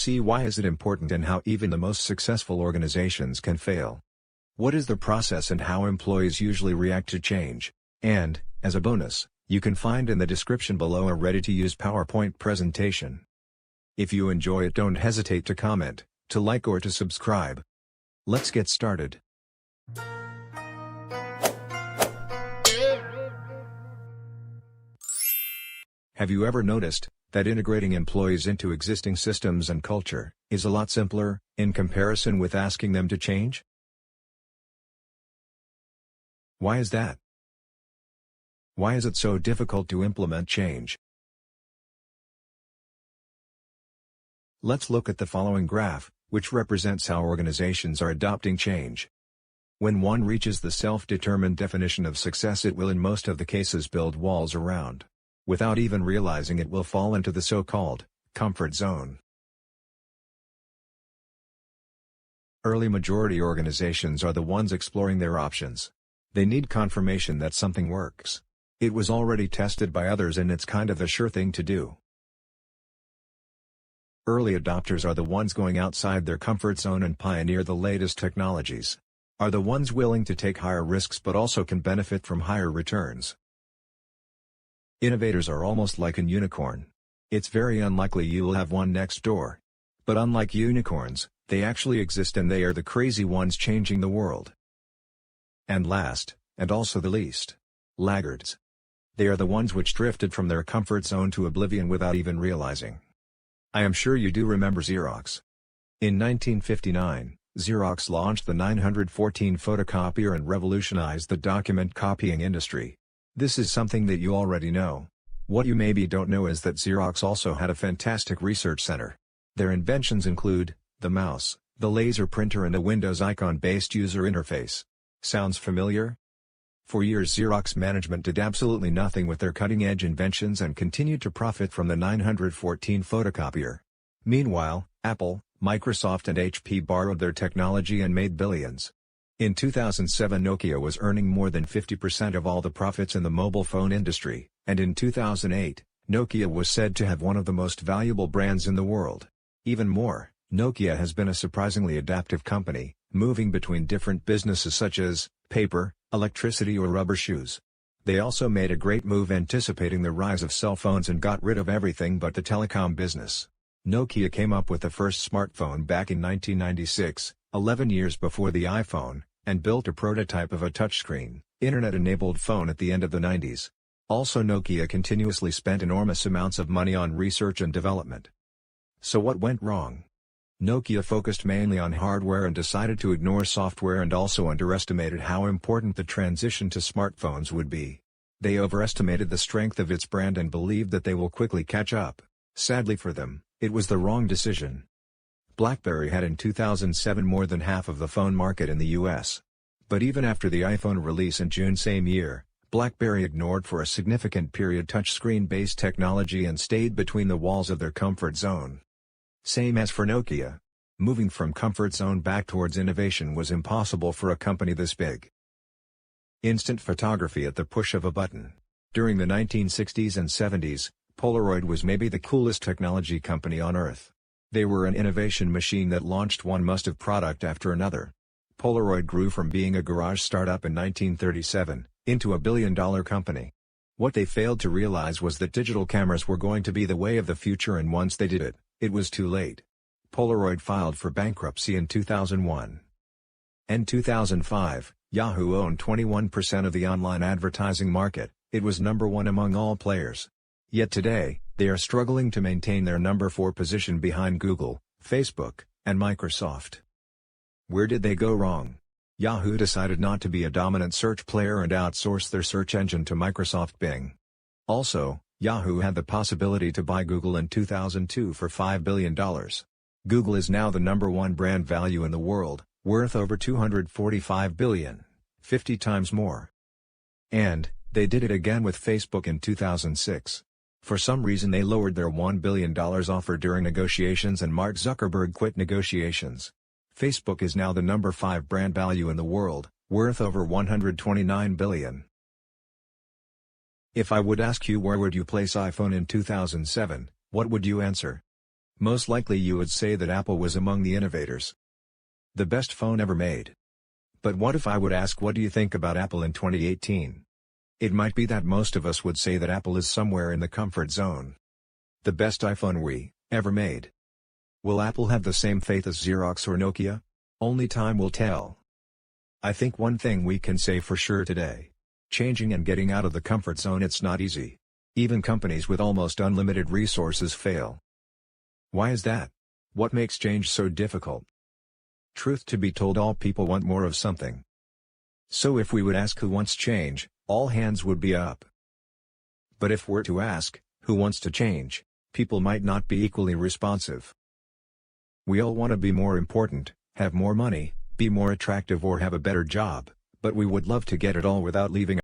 See why is it important and how even the most successful organizations can fail. What is the process and how employees usually react to change? And, as a bonus, you can find in the description below a ready-to-use PowerPoint presentation. If you enjoy it, don't hesitate to comment, to like or to subscribe. Let's get started. Have you ever noticed that integrating employees into existing systems and culture is a lot simpler, in comparison with asking them to change? Why is that? Why is it so difficult to implement change? Let's look at the following graph, which represents how organizations are adopting change. When one reaches the self-determined definition of success, it will in most of the cases build walls around. Without even realizing it, will fall into the so-called comfort zone. Early majority organizations are the ones exploring their options. They need confirmation that something works. It was already tested by others and it's kind of a sure thing to do. Early adopters are the ones going outside their comfort zone and pioneer the latest technologies. Are the ones willing to take higher risks but also can benefit from higher returns. Innovators are almost like a unicorn. It's very unlikely you will have one next door. But unlike unicorns, they actually exist and they are the crazy ones changing the world. And last, and also the least, laggards. They are the ones which drifted from their comfort zone to oblivion without even realizing. I am sure you do remember Xerox. In 1959, Xerox launched the 914 photocopier and revolutionized the document copying industry. This is something that you already know. What you maybe don't know is that Xerox also had a fantastic research center. Their inventions include the mouse, the laser printer and a Windows icon-based user interface. Sounds familiar? For years Xerox management did absolutely nothing with their cutting-edge inventions and continued to profit from the 914 photocopier. Meanwhile, Apple, Microsoft and HP borrowed their technology and made billions. In 2007 Nokia was earning more than 50% of all the profits in the mobile phone industry, and in 2008, Nokia was said to have one of the most valuable brands in the world. Even more, Nokia has been a surprisingly adaptive company, moving between different businesses such as paper, electricity or rubber shoes. They also made a great move anticipating the rise of cell phones and got rid of everything but the telecom business. Nokia came up with the first smartphone back in 1996, 11 years before the iPhone, and built a prototype of a touchscreen, internet-enabled phone at the end of the 90s. Also Nokia continuously spent enormous amounts of money on research and development. So what went wrong? Nokia focused mainly on hardware and decided to ignore software and also underestimated how important the transition to smartphones would be. They overestimated the strength of its brand and believed that they will quickly catch up. Sadly for them, it was the wrong decision. BlackBerry had in 2007 more than half of the phone market in the US. But even after the iPhone release in June same year, BlackBerry ignored for a significant period touchscreen-based technology and stayed between the walls of their comfort zone. Same as for Nokia. Moving from comfort zone back towards innovation was impossible for a company this big. Instant photography at the push of a button. During the 1960s and 70s, Polaroid was maybe the coolest technology company on earth. They were an innovation machine that launched one must-have product after another. Polaroid grew from being a garage startup in 1937, into a billion-dollar company. What they failed to realize was that digital cameras were going to be the way of the future, and once they did it, it was too late. Polaroid filed for bankruptcy in 2001. In 2005, Yahoo owned 21% of the online advertising market. It was number one among all players. Yet today, they are struggling to maintain their number 4 position behind Google, Facebook, and Microsoft. Where did they go wrong? Yahoo decided not to be a dominant search player and outsourced their search engine to Microsoft Bing. Also, Yahoo had the possibility to buy Google in 2002 for $5 billion. Google is now the number 1 brand value in the world, worth over $245 billion, 50 times more. And, they did it again with Facebook in 2006. For some reason they lowered their $1 billion offer during negotiations and Mark Zuckerberg quit negotiations. Facebook is now the number 5 brand value in the world, worth over $129 billion. If I would ask you where would you place iPhone in 2007, what would you answer? Most likely you would say that Apple was among the innovators. The best phone ever made. But what if I would ask, what do you think about Apple in 2018? It might be that most of us would say that Apple is somewhere in the comfort zone. The best iPhone we ever made. Will Apple have the same faith as Xerox or Nokia? Only time will tell. I think one thing we can say for sure today. Changing and getting out of the comfort zone, it's not easy. Even companies with almost unlimited resources fail. Why is that? What makes change so difficult? Truth to be told, all people want more of something. So if we would ask who wants change, all hands would be up. But if we're to ask, who wants to change, people might not be equally responsive. We all want to be more important, have more money, be more attractive, or have a better job, but we would love to get it all without leaving